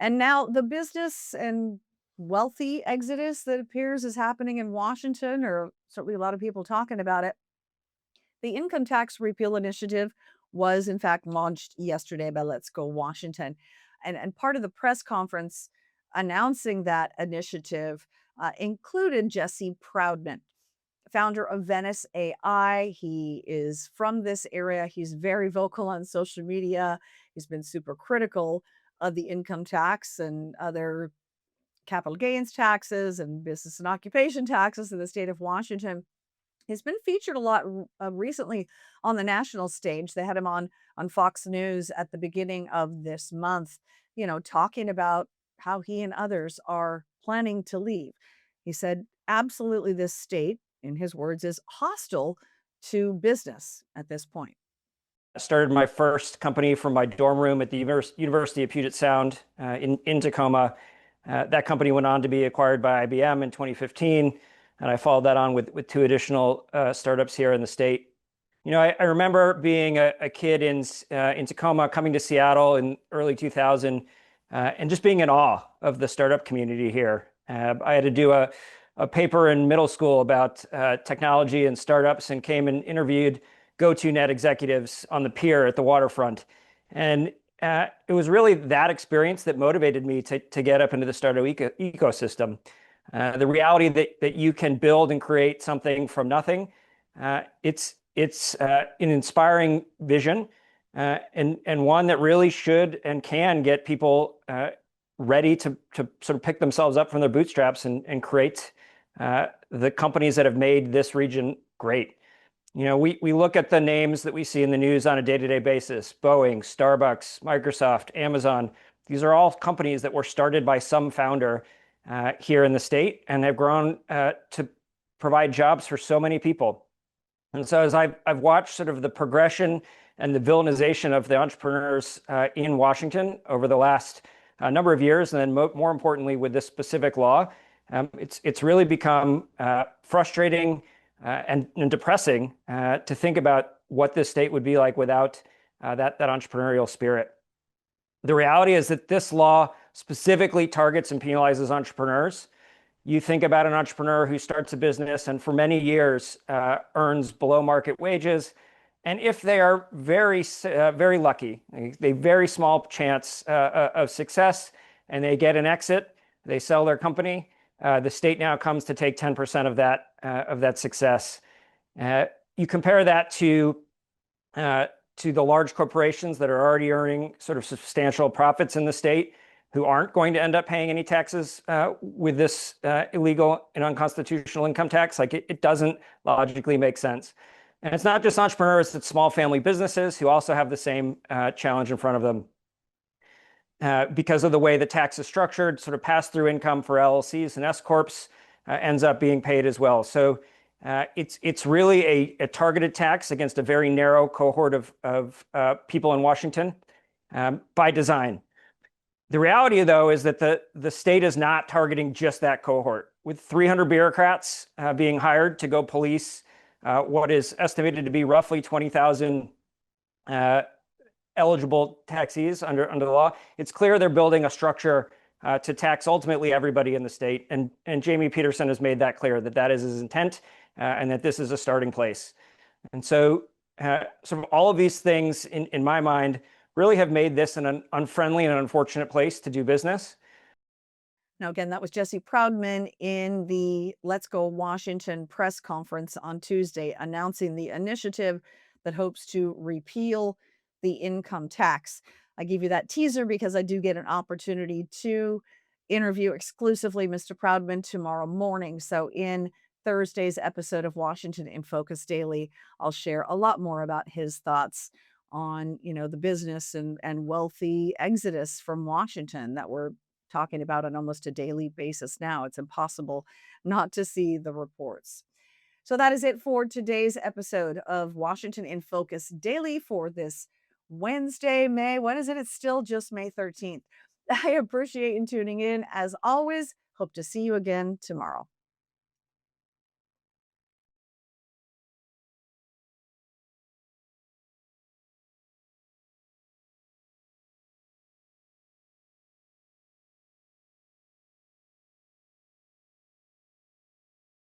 And now the business and wealthy exodus that appears is happening in Washington, or certainly a lot of people talking about it. The income tax repeal initiative was, in fact, launched yesterday by Let's Go Washington. And part of the press conference announcing that initiative included Jesse Proudman, founder of Venice AI. He is from this area. He's very vocal on social media. He's been super critical of the income tax and other capital gains taxes and business and occupation taxes in the state of Washington. He's been featured a lot recently on the national stage. They had him on Fox News at the beginning of this month, talking about how he and others are planning to leave. He said, absolutely, this state, in his words, is hostile to business at this point. I started my first company from my dorm room at the University of Puget Sound in Tacoma. That company went on to be acquired by IBM in 2015, and I followed that on with two additional startups here in the state. I remember being a kid in Tacoma, coming to Seattle in early 2000, and just being in awe of the startup community here. I had to do a paper in middle school about technology and startups, and came and interviewed GoToNet executives on the pier at the waterfront. And it was really that experience that motivated me to get up into the startup ecosystem. The reality that you can build and create something from nothing, it's an inspiring vision, and one that really should and can get people ready to sort of pick themselves up from their bootstraps and create the companies that have made this region great. We look at the names that we see in the news on a day-to-day basis: Boeing, Starbucks, Microsoft, Amazon. These are all companies that were started by some founder here in the state, and have grown to provide jobs for so many people. And so as I've watched sort of the progression and the villainization of the entrepreneurs in Washington over the last number of years, and then more importantly with this specific law, it's really become frustrating and depressing to think about what this state would be like without that entrepreneurial spirit. The reality is that this law specifically targets and penalizes entrepreneurs. You think about an entrepreneur who starts a business and for many years earns below market wages. And if they are very lucky, a very small chance of success, and they get an exit, they sell their company, the state now comes to take 10% of that success. You compare that to the large corporations that are already earning sort of substantial profits in the state, who aren't going to end up paying any taxes with this illegal and unconstitutional income tax. Like it doesn't logically make sense. And it's not just entrepreneurs, it's small family businesses who also have the same challenge in front of them. Because of the way the tax is structured, sort of pass-through income for LLCs and S-corps ends up being paid as well. So it's really a targeted tax against a very narrow cohort of people in Washington by design. The reality, though, is that the state is not targeting just that cohort. With 300 bureaucrats being hired to go police what is estimated to be roughly 20,000 eligible taxis under the law, it's clear they're building a structure to tax ultimately everybody in the state. And Jamie Peterson has made that clear, that is his intent, and that this is a starting place. And so sort of all of these things, in my mind, really have made this an unfriendly and unfortunate place to do business. Now, again, that was Jesse Proudman in the Let's Go Washington press conference on Tuesday, announcing the initiative that hopes to repeal the income tax. I give you that teaser because I do get an opportunity to interview exclusively Mr. Proudman tomorrow morning. So in Thursday's episode of Washington in Focus Daily, I'll share a lot more about his thoughts on, the business and wealthy exodus from Washington that we're talking about on almost a daily basis now. It's impossible not to see the reports. So that is it for today's episode of Washington in Focus Daily for this Wednesday, May. When is it? It's still just May 13th. I appreciate you tuning in. As always, hope to see you again tomorrow.